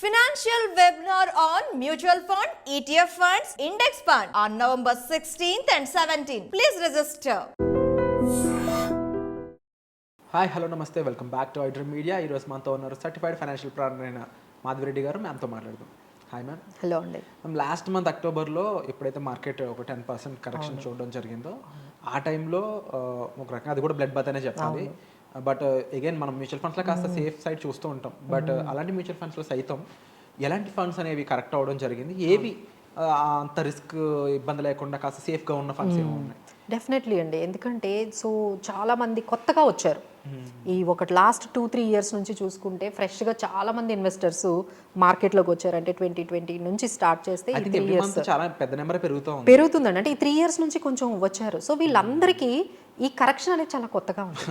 Financial webinar on mutual fund, ETF funds, index fund on November 16th and 17th. Please register. Hi hello నమస్తే welcome back to iDream media. ఈరోజు మనతో ఉన్నారు certified financial planner అయిన మాధవిరెడ్డి గారు. మ్యామ్తో మాట్లాడదాం. Hi ma'am. Hello అండి. Ma'am, last month అక్టోబర్లో ఎప్పుడైతే మార్కెట్ ఒక 10% కరెక్షన్ చూడడం జరిగిందో ఆ టైంలో ఒక రకంగా అది కూడా బ్లడ్ బత్ అనే చెప్పాలి. బట్ అగైన్ మనం మ్యూచువల్ ఫండ్స్లో కాస్త సేఫ్ సైడ్ చూస్తూ ఉంటాం. బట్ అలాంటి మ్యూచువల్ ఫండ్స్లో సైతం ఎలాంటి ఫండ్స్ అనేవి కరెక్ట్ అవ్వడం జరిగింది, ఏవి అంత రిస్క్ ఇబ్బంది లేకుండా కాస్త సేఫ్గా ఉన్న ఫండ్స్ ఏమో ఉన్నాయి? డెఫినెట్లీ అండి. ఎందుకంటే చాలామంది కొత్తగా వచ్చారు. ఈ లాస్ట్ 2-3 ఇయర్స్ నుంచి చూసుకుంటే ఫ్రెష్గా చాలామంది ఇన్వెస్టర్స్ మార్కెట్లోకి వచ్చారు. అంటే 2020 నుంచి స్టార్ట్ చేస్తే ఈ 3 ఇయర్స్ చాలా పెద్ద నెంబర్ పెరుగుతుందండి. అంటే ఈ 3 ఇయర్స్ నుంచి కొంచెం వచ్చారు. సో వీళ్ళందరికీ ఈ కరెక్షన్ అనేది చాలా కొత్తగా ఉంది.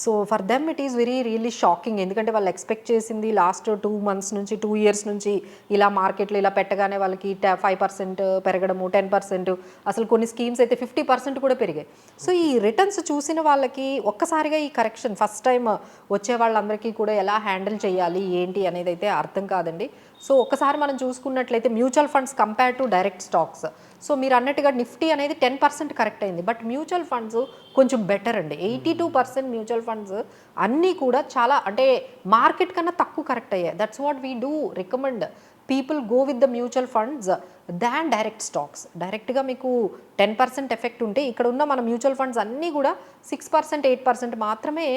So for them it is really shocking. ఎందుకంటే వాళ్ళు ఎక్స్పెక్ట్ చేసింది లాస్ట్ 2 మంత్స్ నుంచి 2 ఇయర్స్ నుంచి ఇలా మార్కెట్లో ఇలా పెట్టగానే వాళ్ళకి 5% పెరగడము, 10%, అసలు కొన్ని స్కీమ్స్ అయితే 50% కూడా పెరిగాయి. సో ఈ రిటర్న్స్ చూసిన వాళ్ళకి ఒక్కసారిగా ఈ కరెక్షన్ ఫస్ట్ టైం వచ్చే వాళ్ళందరికీ కూడా ఎలా హ్యాండిల్ చేయాలి ఏంటి అనేది అయితే అర్థం కాదండి. సో ఒక్కసారి మనం చూసుకున్నట్లయితే mutual funds compare to direct stocks, so మీరు అన్నట్టుగా నిఫ్టీ అనేది 10% కరెక్ట్ అయింది. బట్ మ్యూచువల్ ఫండ్స్ కొంచెం బెటర్ అండి. 82% మ్యూచువల్ ఫండ్స్ అన్నీ కూడా చాలా అంటే మార్కెట్ కన్నా తక్కువ కరెక్ట్ అయ్యాయి. That's what we do recommend people go with the mutual funds than direct stocks. డైరెక్ట్గా మీకు 10% ఎఫెక్ట్ ఉంటే ఇక్కడ ఉన్న మన మ్యూచువల్ ఫండ్స్ అన్నీ కూడా 6%, 8% మాత్రమే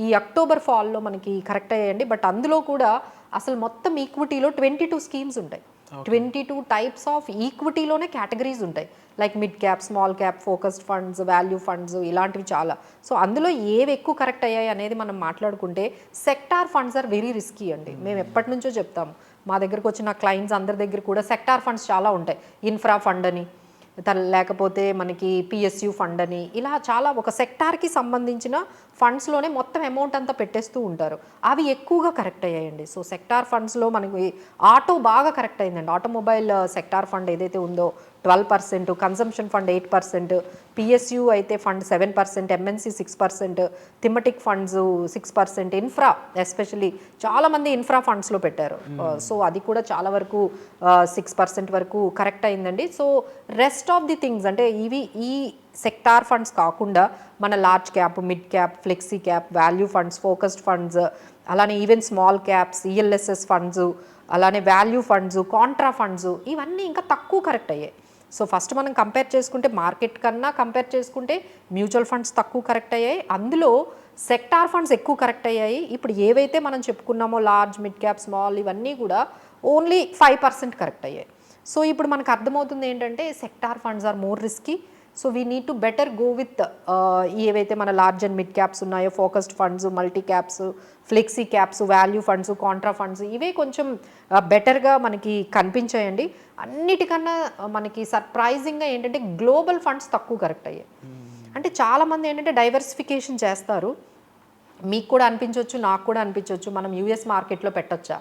ఈ అక్టోబర్ ఫాల్లో మనకి కరెక్ట్ అయ్యాయండి. బట్ అందులో కూడా అసలు మొత్తం ఈక్విటీలో 22 స్కీమ్స్ ఉంటాయి. 22 టైప్స్ ఆఫ్ ఈక్విటీలోనే కేటగిరీస్ ఉంటాయి. Like mid cap, small cap, focused funds, value funds, ఇలాంటివి చాలా. సో అందులో ఏవి ఎక్కువ కరెక్ట్ అయ్యాయి అనేది మనం మాట్లాడుకుంటే sector funds are very risky అండి. మేము ఎప్పటి నుంచో చెప్తాము. మా దగ్గరకు వచ్చిన క్లయింట్స్ అందరి దగ్గర కూడా సెక్టార్ ఫండ్స్ చాలా ఉంటాయి. ఇన్ఫ్రా ఫండ్ అని, లేకపోతే మనకి పిఎస్యు ఫండ్ అని, ఇలా చాలా ఒక సెక్టార్కి సంబంధించిన ఫండ్స్లోనే మొత్తం అమౌంట్ అంతా పెట్టేస్తూ ఉంటారు. అవి ఎక్కువగా కరెక్ట్ అయ్యాయండి. సో సెక్టార్ ఫండ్స్లో మనకి ఆటో బాగా కరెక్ట్ అయిందండి. ఆటోమొబైల్ సెక్టార్ ఫండ్ ఏదైతే ఉందో 12%, కన్సంప్షన్ ఫండ్ 8%, పిఎస్యు అయితే fund 7%, MNC 6%, thematic funds 6%, infra especially చాలామంది ఇన్ఫ్రా ఫండ్స్లో పెట్టారు. సో అది కూడా చాలా వరకు 6% వరకు కరెక్ట్ అయిందండి. So rest of the things అంటే ఈ సెక్టార్ ఫండ్స్ కాకుండా మన large cap, mid cap, flexi cap, value funds, focused funds, అలానే even small caps, ELSS funds, అలానే వాల్యూ ఫండ్స్, కాంట్రా ఫండ్స్, ఇవన్నీ ఇంకా తక్కువ కరెక్ట్ అయ్యాయి. సో ఫస్ట్ మనం కంపేర్ చేసుకుంటే మార్కెట్ కన్నా కంపేర్ చేసుకుంటే మ్యూచువల్ ఫండ్స్ తక్కువ కరెక్ట్ అయ్యాయి. అందులో సెక్టార్ ఫండ్స్ ఎక్కువ కరెక్ట్ అయ్యాయి. ఇప్పుడు ఏవైతే మనం చెప్పుకున్నామో లార్జ్, మిడ్ క్యాప్, స్మాల్, ఇవన్నీ కూడా ఓన్లీ 5% కరెక్ట్ అయ్యాయి. సో ఇప్పుడు మనకు అర్థమవుతుంది ఏంటంటే sector funds are more risky. So we need to better go with ఏవైతే మన లార్జ్ అండ్ మిడ్ క్యాప్స్ ఉన్నాయో, focused funds, multi caps, flexi caps, value funds, contra funds, ఇవే కొంచెం బెటర్గా మనకి కనిపించాయండి. అన్నిటికన్నా మనకి సర్ప్రైజింగ్గా ఏంటంటే గ్లోబల్ ఫండ్స్ తక్కువ కరెక్ట్ అయ్యాయి. అంటే చాలామంది ఏంటంటే డైవర్సిఫికేషన్ చేస్తారు. మీకు కూడా అనిపించవచ్చు, నాకు కూడా అనిపించవచ్చు, మనం యూఎస్ మార్కెట్లో పెట్టొచ్చా?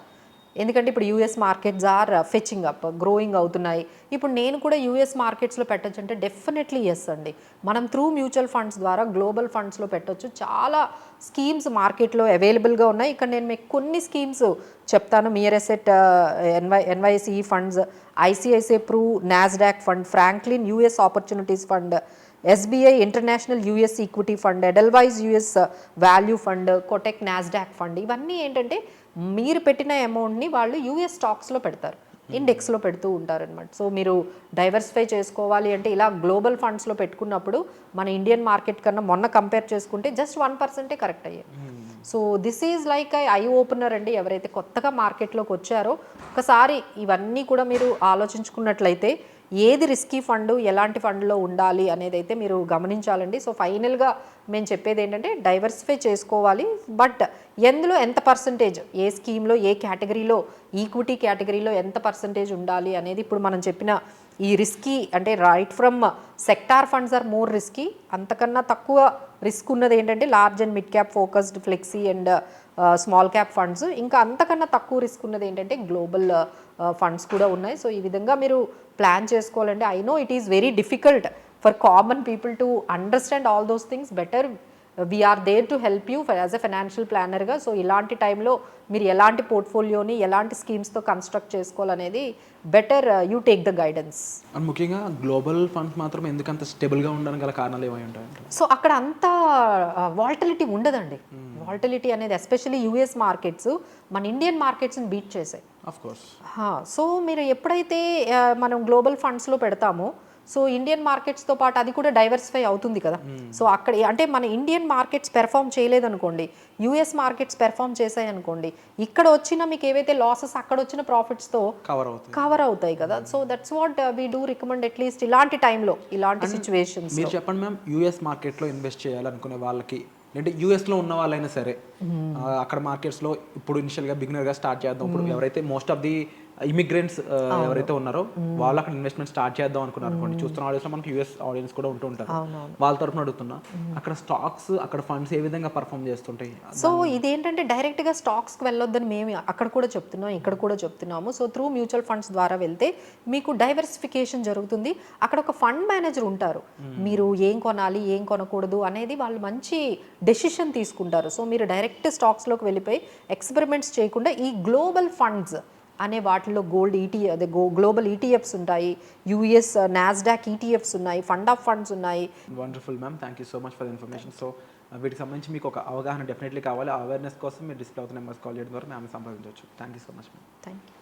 ఎందుకంటే ఇప్పుడు US markets are fetching up, growing అవుతున్నాయి. ఇప్పుడు నేను కూడా యూఎస్ మార్కెట్స్లో పెట్టొచ్చు అంటే డెఫినెట్లీ ఎస్ అండి. మనం త్రూ మ్యూచువల్ ఫండ్స్ ద్వారా గ్లోబల్ ఫండ్స్లో పెట్టొచ్చు. చాలా స్కీమ్స్ మార్కెట్లో అవైలబుల్గా ఉన్నాయి. ఇక్కడ నేను మీకు కొన్ని స్కీమ్స్ చెప్తాను. Mirae Asset NYSE funds, ICICI Pru Nasdaq fund, Franklin US Opportunities fund, SBI International US Equity fund, Edelweiss US value fund, Kotak Nasdaq fund, ఇవన్నీ ఏంటంటే మీరు పెట్టిన అమౌంట్ని వాళ్ళు యూఎస్ స్టాక్స్లో పెడతారు, ఇండెక్స్లో పెడుతూ ఉంటారనమాట. సో మీరు డైవర్సిఫై చేసుకోవాలి అంటే ఇలా గ్లోబల్ ఫండ్స్లో పెట్టుకున్నప్పుడు మన ఇండియన్ మార్కెట్ కన్నా మొన్న కంపేర్ చేసుకుంటే జస్ట్ 1% కరెక్ట్ అయ్యాయి. So this is like eye opener అండి. ఎవరైతే కొత్తగా మార్కెట్లోకి వచ్చారో ఒకసారి ఇవన్నీ కూడా మీరు ఆలోచించుకున్నట్లయితే ఏది రిస్కీ ఫండ్, ఎలాంటి ఫండ్లో ఉండాలి అనేది అయితే మీరు గమనించాలండి. సో ఫైనల్గా మేము చెప్పేది ఏంటంటే డైవర్సిఫై చేసుకోవాలి. బట్ ఎందులో ఎంత పర్సంటేజ్, ఏ స్కీమ్లో, ఏ కేటగిరీలో, ఈక్విటీ కేటగిరీలో ఎంత పర్సంటేజ్ ఉండాలి అనేది ఇప్పుడు మనం చెప్పిన ఈ రిస్కీ అంటే right from sector funds are more risky. అంతకన్నా తక్కువ రిస్క్ ఉన్నది ఏంటంటే large and mid cap, focused, flexi and small cap funds. ఇంకా అంతకన్నా తక్కువ రిస్క్ ఉన్నది ఏంటంటే గ్లోబల్ ఫండ్స్ కూడా ఉన్నాయి. సో ఈ విధంగా మీరు ప్లాన్ చేసుకోవాలండి. I know it is very difficult for common people to understand all those things. Better we are there to help you as a financial ప్లానర్గా. సో ఇలాంటి టైంలో మీరు ఎలాంటి పోర్ట్ఫోలియోని ఎలాంటి స్కీమ్స్తో కన్స్ట్రక్ట్ చేసుకోవాలనేది better you take the guidance. And ముఖ్యంగా గ్లోబల్ ఫండ్స్ మాత్రం ఎందుకంత స్టేబుల్గా ఉండడానికి గల కారణాలు ఏమై ఉంటాయంటే, సో అక్కడ అంత వాల్టిలిటీ ఉండదండి. వాల్టిలిటీ అనేది ఎస్పెషల్లీ యూఎస్ మార్కెట్స్ మన ఇండియన్ మార్కెట్స్ని బీట్ చేసాయి. Of course. సో మీరు ఎప్పుడైతే మనం గ్లోబల్ ఫండ్స్లో పెడతామో సో ఇండియన్ మార్కెట్స్తో పాటు అది కూడా డైవర్సిఫై అవుతుంది కదా. సో అక్కడ అంటే మన ఇండియన్ మార్కెట్స్ పెర్ఫామ్ చేయలేదనుకోండి, యూఎస్ మార్కెట్స్ పెర్ఫామ్ చేసాయి అనుకోండి, ఇక్కడ వచ్చిన మీకు ఏవైతే లాసెస్ అక్కడ వచ్చిన ప్రాఫిట్స్తో కవర్ అవుతాయి కదా. So that's what we do recommend at least ఇలాంటి టైంలో, ఇలాంటి సిచ్యువేషన్స్. మీరు చెప్పండి మ్యామ్, యూఎస్ మార్కెట్లో ఇన్వెస్ట్ చేయాలనుకునే వాళ్ళకి, అంటే యూఎస్లో ఉన్న వాళ్ళైనా సరే అక్కడ మార్కెట్స్లో ఇప్పుడు ఇనిషియల్గా బిగినర్గా స్టార్ట్ చేద్దాం, ఇప్పుడు ఎవరైతే మోస్ట్ ఆఫ్ ది ఇమిగ్రెంట్స్ ఎవరైతే ఉన్నారో వాళ్ళు అక్కడ ఇన్వెస్ట్మెంట్ స్టార్ట్ చేద్దాం అనుకున్నారు అనుకోండి, చూస్తున్న ఆడియన్స్ మనకి యూఎస్ ఆడియన్స్ కూడా ఉంటూ ఉంటారు, వాళ్ళ తరఫున అడుగుతున్నా అక్కడ స్టాక్స్, అక్కడ ఫండ్స్ ఏ విధంగా పర్ఫామ్ చేస్తుంటాయి. సో ఇదేంటంటే డైరెక్ట్గా స్టాక్స్కి వెళ్ళొద్దని మేము అక్కడ కూడా చెప్తున్నాం, ఇక్కడ కూడా చెప్తున్నాము. సో త్రూ మ్యూచువల్ ఫండ్స్ ద్వారా వెళ్తే మీకు డైవర్సిఫికేషన్ జరుగుతుంది. అక్కడ ఒక ఫండ్ మేనేజర్ ఉంటారు, మీరు ఏం కొనాలి ఏం కొనకూడదు అనేది వాళ్ళు మంచి డెసిషన్ తీసుకుంటారు. సో మీరు డైరెక్ట్ స్టాక్స్లోకి వెళ్ళిపోయి ఎక్స్పెరిమెంట్స్ చేయకుండా ఈ గ్లోబల్ ఫండ్స్ అనే వాటిలో అదే గ్లోబల్ ఈటీఎఫ్స్ ఉంటాయి, యూఎస్ నాస్డాక్ ఈటీఎఫ్స్ ఉన్నాయి, ఫండ్ ఆఫ్ ఫండ్స్ ఉన్నాయి. Wonderful ma'am, thank you so much for the information. So వీటికి సంబంధించి మీకు ఒక అవగాహన డెఫినెట్లీ కావాలి. అవేర్నెస్ కోసం మీరు డిస్ప్లే అవుతున్న నెంబర్స్ కాల్ చేయడం ద్వారా మేము సంప్రదించవచ్చు. Thank you so much ma'am. Thank you.